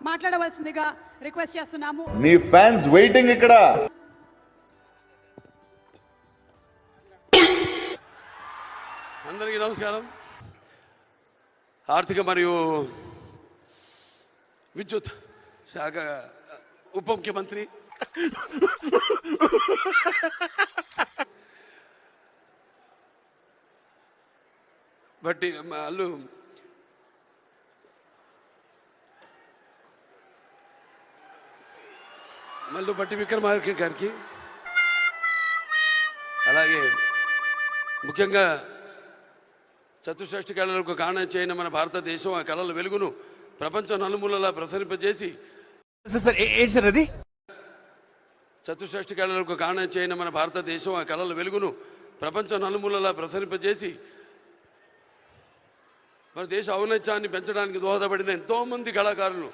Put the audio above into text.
మాట్లాడవలసిందిగా రిక్వెస్ట్ చేస్తున్నాము. నీ ఫ్యాన్స్ వెయిటింగ్ ఇక్కడ. అందరికీ నమస్కారం. ఆర్థిక మరియు విద్యుత్ శాఖ ఉప ముఖ్యమంత్రి బట్టి వాళ్ళు మల్లు బట్టి విక్రమార్క గారికి, అలాగే ముఖ్యంగా చతుషష్టి కళలకు కారణం చేయని మన భారతదేశం ఆ కళల వెలుగును ప్రపంచం నలుమూలలా ప్రసరింపజేసి చతుషష్టి కళలకు కారణం చేయని మన భారతదేశం ఆ కళల వెలుగును ప్రపంచం నలుమూలలా ప్రసరింపజేసి మన దేశ ఔన్నత్యాన్ని పెంచడానికి దోహదపడిన ఎంతోమంది కళాకారులు